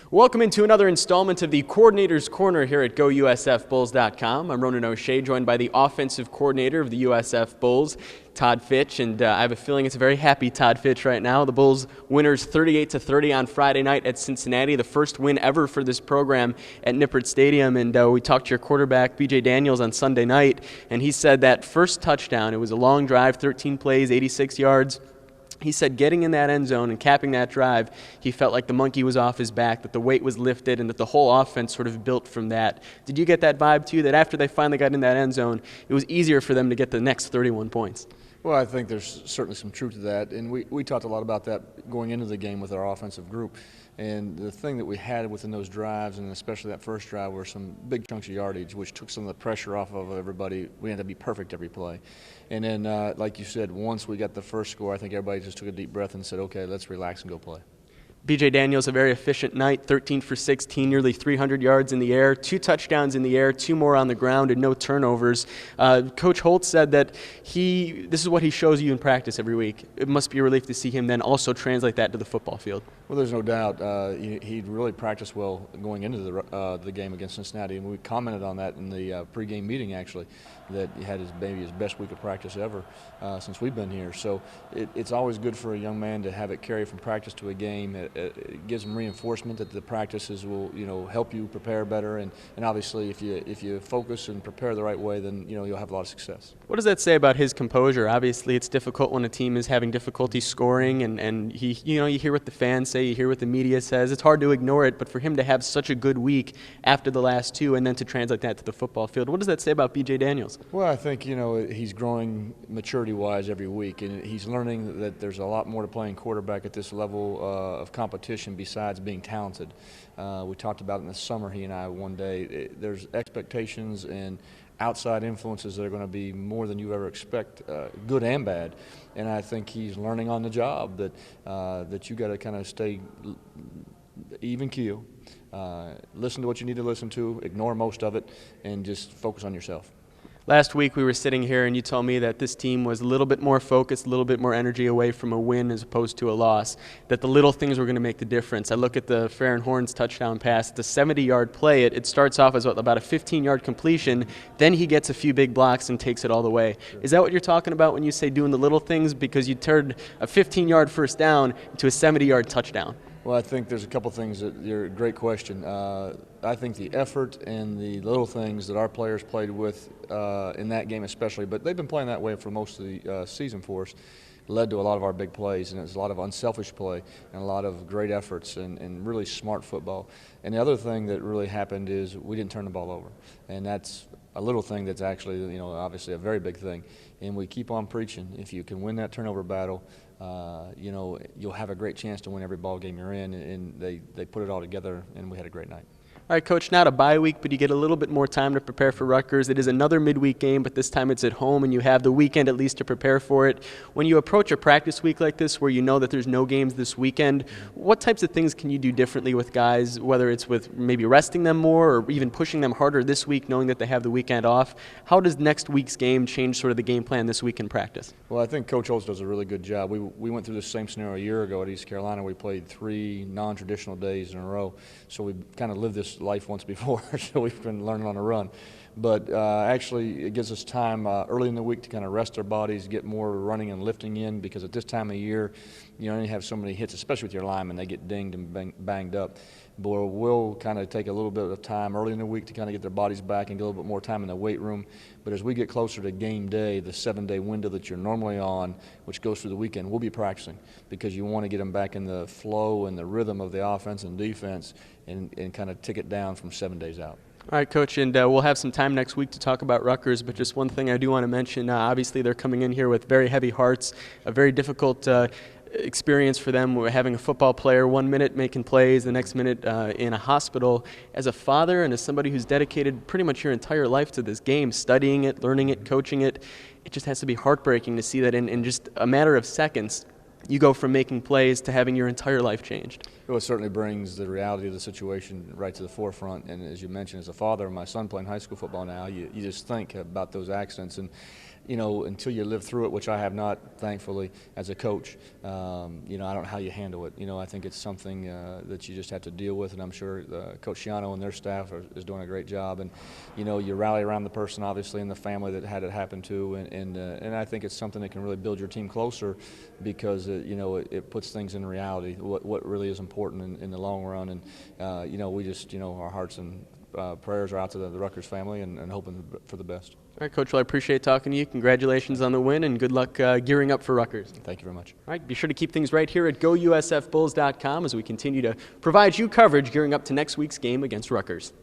Welcome into another installment of the Coordinator's Corner here at GoUSFBulls.com. I'm Ronan O'Shea, joined by the offensive coordinator of the USF Bulls, Todd Fitch, and I have a feeling it's a very happy Todd Fitch right now. The Bulls winners 38-30 on Friday night at Cincinnati, the first win ever for this program at Nippert Stadium. And we talked to your quarterback, B.J. Daniels, on Sunday night, and he said that first touchdown, it was a long drive, 13 plays, 86 yards. He said getting in that end zone and capping that drive, he felt like the monkey was off his back, that the weight was lifted, and that the whole offense sort of built from that. Did you get that vibe, too, that after they finally got in that end zone, it was easier for them to get the next 31 points? Well, I think there's certainly some truth to that, and we talked a lot about that going into the game with our offensive group. And the thing that we had within those drives, and especially that first drive, were some big chunks of yardage, which took some of the pressure off of everybody. We had to be perfect every play. And then, like you said, once we got the first score, I think everybody just took a deep breath and said, okay, let's relax and go play. B.J. Daniels, a very efficient night, 13 for 16, nearly 300 yards in the air, 2 touchdowns in the air, 2 more on the ground, and no turnovers. Coach Holt said that this is what he shows you in practice every week. It must be a relief to see him then also translate that to the football field. Well, there's no doubt. He really practiced well going into the game against Cincinnati, and we commented on that in the pregame meeting, actually, that he had maybe his best week of practice ever since we've been here. So it's always good for a young man to have it carry from practice to a game. It gives him reinforcement that the practices will, help you prepare better, and obviously if you focus and prepare the right way, then you'll have a lot of success. What does that say about his composure? Obviously, it's difficult when a team is having difficulty scoring, and you hear what the fans say, you hear what the media says. It's hard to ignore it, but for him to have such a good week after the last 2 and then to translate that to the football field, what does that say about B.J. Daniels? Well, I think he's growing maturity-wise every week, and he's learning that there's a lot more to playing quarterback at this level of competition besides being talented. We talked about it in the summer, he and I, one day. There's expectations and outside influences that are going to be more than you ever expect, good and bad. And I think he's learning on the job that you got to kind of stay even keel, listen to what you need to listen to, ignore most of it, and just focus on yourself. Last week we were sitting here and you told me that this team was a little bit more focused, a little bit more energy away from a win as opposed to a loss, that the little things were going to make the difference. I look at the Farron Horns touchdown pass, the 70-yard play. It starts off as about a 15-yard completion, then he gets a few big blocks and takes it all the way. Sure. Is that what you're talking about when you say doing the little things? Because you turned a 15-yard first down into a 70-yard touchdown. Well, I think there's a couple things you're a great question. I think the effort and the little things that our players played with in that game especially, but they've been playing that way for most of the season for us, led to a lot of our big plays, and it's a lot of unselfish play and a lot of great efforts and really smart football. And the other thing that really happened is we didn't turn the ball over, and that's a little thing that's actually, obviously a very big thing. And we keep on preaching. If you can win that turnover battle, you'll have a great chance to win every ball game you're in, and they put it all together, and we had a great night. All right, Coach, not a bye week, but you get a little bit more time to prepare for Rutgers. It is another midweek game, but this time it's at home, and you have the weekend at least to prepare for it. When you approach a practice week like this where you know that there's no games this weekend, what types of things can you do differently with guys, whether it's with maybe resting them more or even pushing them harder this week knowing that they have the weekend off? How does next week's game change sort of the game plan this week in practice? Well, I think Coach Holtz does a really good job. We went through the same scenario a year ago at East Carolina. We played 3 non-traditional days in a row, so we kind of lived this life once before. So we've been learning on the run. But actually it gives us time early in the week to kind of rest our bodies, get more running and lifting in, because at this time of year you only have so many hits, especially with your linemen. They get dinged and banged up. But we'll kind of take a little bit of time early in the week to kind of get their bodies back and get a little bit more time in the weight room. But as we get closer to game day, the 7-day window that you're normally on, which goes through the weekend, we'll be practicing, because you want to get them back in the flow and the rhythm of the offense and defense and kind of tick it down from 7 days out. All right, Coach, and we'll have some time next week to talk about Rutgers, but just one thing I do want to mention, obviously they're coming in here with very heavy hearts, a very difficult experience for them. We're having a football player 1 minute making plays, the next minute in a hospital. As a father and as somebody who's dedicated pretty much your entire life to this game, studying it, learning it, coaching it, it just has to be heartbreaking to see that in just a matter of seconds, you go from making plays to having your entire life changed. Well, it certainly brings the reality of the situation right to the forefront. And as you mentioned, as a father of my son playing high school football now, you just think about those accidents. And, you know, until you live through it, which I have not, thankfully, as a coach, you know, I don't know how you handle it. You know, I think it's something that you just have to deal with. And I'm sure Coach Shiano and their staff is doing a great job. And, you know, you rally around the person, obviously, and the family that had it happen to. And I think it's something that can really build your team closer because, you know, it puts things in reality, what really is important in the long run. And, you know, we just, you know, our hearts and prayers are out to the Rutgers family and hoping for the best. All right, Coach, well, I appreciate talking to you. Congratulations on the win, and good luck gearing up for Rutgers. Thank you very much. All right, be sure to keep things right here at GoUSFBulls.com as we continue to provide you coverage gearing up to next week's game against Rutgers.